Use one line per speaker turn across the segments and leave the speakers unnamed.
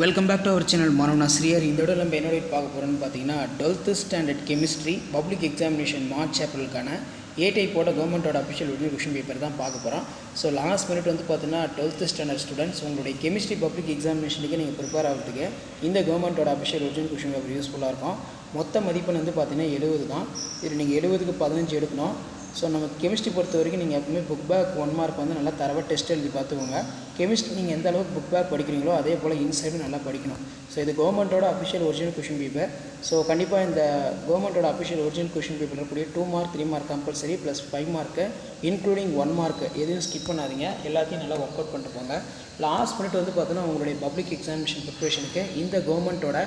Welcome back to our channel மாணவன் ஆசிரியர். இந்த விட நம்ம என்னோட பார்க்க போகிறோன்னு பார்த்தீங்கன்னா 12th standard chemistry public examination March ஏப்ரலுக்கான ஏ டைப்போட கவர்மெண்ட்டோட அஃபிஷியல் கொஷின் பேப்பர் தான் பார்க்க போகிறோம். ஸோ லாஸ்ட் மினிட் வந்து பார்த்தீங்கன்னா 12th ஸ்டாண்டர்ட் ஸ்டூடெண்ட்ஸ் உங்களுடைய கெமிஸ்ட்ரி பப்ளிக் எக்ஸாமினேஷனுக்கு நீங்கள் ப்ரிப்பேர் ஆகிறதுக்கு இந்த கவர்மெண்ட்டோட அஃபிஷியல் கொஷின் பேப்பர் யூஸ்ஃபுல்லாக இருக்கும். மொத்த மதிப்பெண் வந்து பார்த்தீங்கன்னா 70 தான். இதில் நீங்கள் 70க்கு 15 எடுக்கணும். ஸோ நம்ம கெமிஸ்ட்ரி பொறுத்த வரைக்கும் நீங்கள் எப்பவுமே புக் பேக் 1 மார்க் வந்து நல்லா தரவாக டெஸ்ட் எழுதி பார்த்துக்கோங்க. கெமிஸ்ட்ரி நீங்கள் எந்த அளவுக்கு புக் பேக் படிக்கிறீங்களோ அதே போல் இன்சைடும் நல்லா படிக்கணும். ஸோ இது கவர்மெண்ட்டோட official original question paper. So கண்டிப்பாக இந்த கவர்மெண்ட்டோட அஃபிஷியல் ஒரிஜினல் கொஷின் பேப்பர் இருக்கக்கூடிய 2 mark 3 mark compulsory plus 5 mark including 1 mark எதுவும் ஸ்கிப் பண்ணாதீங்க. எல்லாத்தையும் நல்லா ஒர்க் அவுட் பண்ணிட்டு போங்க. லாஸ்ட் மினிட் வந்து பார்த்தோன்னா உங்களுடைய பப்ளிக் எக்ஸாமினேஷன் ப்ரிப்ரேஷனுக்கு இந்த கவர்மெண்ட்டோட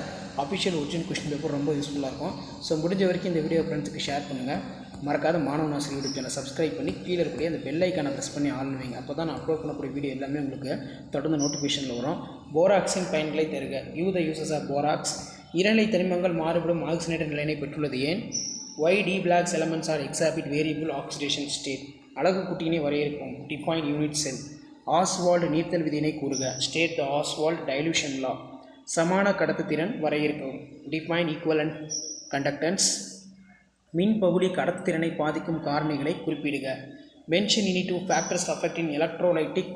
அஃபிஷியல் ஒரிஜினல் கொஷின் பேப்பர் ரொம்ப யூஸ்ஃபுல்லாக இருக்கும். ஸோ முடிஞ்ச வரைக்கும் இந்த வீடியோ ஃப்ரெண்ட்ஸுக்கு ஷேர் பண்ணுங்கள். மறக்காத மாணவன் ஆசிரியர் யூடியூப் சேனல் சப்ஸ்கிரைப் பண்ணி கீழே இருக்கக்கூடிய அந்த பெல் ஐக்கானை ப்ரெஸ் பண்ணி ஆன் வைங்க. அப்போ தான் நான் அப்லோட் பண்ணக்கூடிய வீடியோ எல்லாமே உங்களுக்கு தொடர்ந்து நோட்டிஃபிகேஷனில் வரும். போராக்ஸின் பயன்களை தருக. Uses of borax. இடைநிலை தனிமங்கள் மாறுபடும் ஆக்சிஜனேட்டட் நிலையினை பெற்றுள்ளது ஏன்? Why d blocks elements are exhibit variable oxidation state. அழகு குட்டியினை வரையறுக்கும். Define unit cell. ஆஸ்வால்டு நீர்த்தல் விதியினை கூறுக. State the Ostwald dilution law. சமான கடத்துத்திறன் வரையறுக்கவும். Define equivalent conductance. மின்பகுதி கடத்துத்திறனை பாதிக்கும் காரணிகளை குறிப்பிடுக. Mention any 2 factors affecting electrolytic.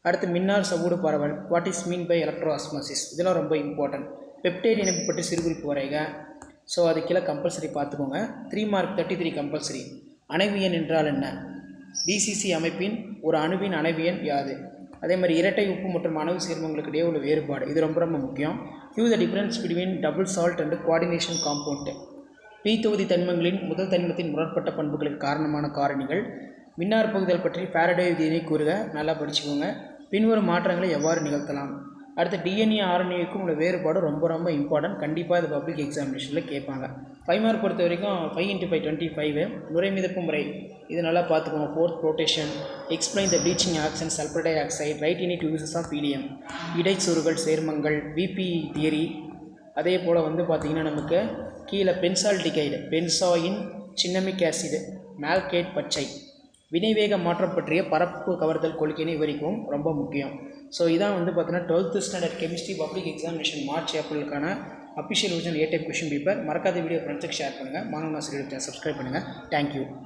அடுத்து மின்னார் சவுடு பரவல். What is mean by electro osmosis. இதெல்லாம் ரொம்ப இம்பார்ட்டன்ட். பெப்டைட் இணைப்பு பற்றி சிறுகுறிப்பு வரைக. ஸோ அது கீழே கம்பல்சரி பார்த்துக்கோங்க. 3 மார்க் 33 கம்பல்சரி. அணைவியன் என்றால் என்ன? டிசிசி அமைப்பின் ஒரு அணுவின் அணைவியன் யாது? அதே மாதிரி இரட்டை உப்பு மற்றும் அணு சேர்மங்களுக்கு இடையே உள்ள வேறுபாடு இது ரொம்ப ரொம்ப முக்கியம். Q the difference between double salt and coordination compound. P தொகுதி தனிமங்களின் முதல் தனிமத்தின் முரண்பட்ட பண்புகளுக்கு காரணமான காரணிகள். மின்னார் பகுதிகள் பற்றி ஃபாரடே விதியினை கூறுக. நல்லா படிச்சுக்கோங்க. பின்வரும் மாற்றங்களை எவ்வாறு நிகழ்த்தலாம். அடுத்து டிஎன்ஏ ஆர்என்ஏக்கும் உள்ள வேறுபாடு ரொம்ப ரொம்ப இம்பார்ட்டன்ட். கண்டிப்பாக இது பப்ளிக் எக்ஸாமினேஷனில் கேட்பாங்க. 5 மார்க் பொறுத்த வரைக்கும் 5 × 5 25. நுரை மிதப்பு முறை இது நல்லா பார்த்துக்கோங்க. Fourth rotation. Explain the bleaching action sulphur dioxide. Write any 2 uses of helium. இடைச்சொருகள் சேர்மங்கள். பிபி தியரி. அதே போல் வந்து பார்த்திங்கன்னா நமக்கு கீழே benzaldehyde. Benzoin cinnamic acid. Malachite பச்சை. வினைவேக மாற்றம் பற்றிய பரப்பு கவர்தல் கொள்கையினை விவரிக்கவும் ரொம்ப முக்கியம். ஸோ இதான் வந்து பார்த்தீங்கன்னா 12th standard chemistry public examination March ஏப்ரலுக்கான official original A type question paper. மறக்காத வீடியோ ஃப்ரெண்ட்ஸுக்கு ஷேர் பண்ணுங்கள். மாணவன் ஆசிரியர் சப்ஸ்கிரைப் பண்ணுங்கள். தேங்க்யூ.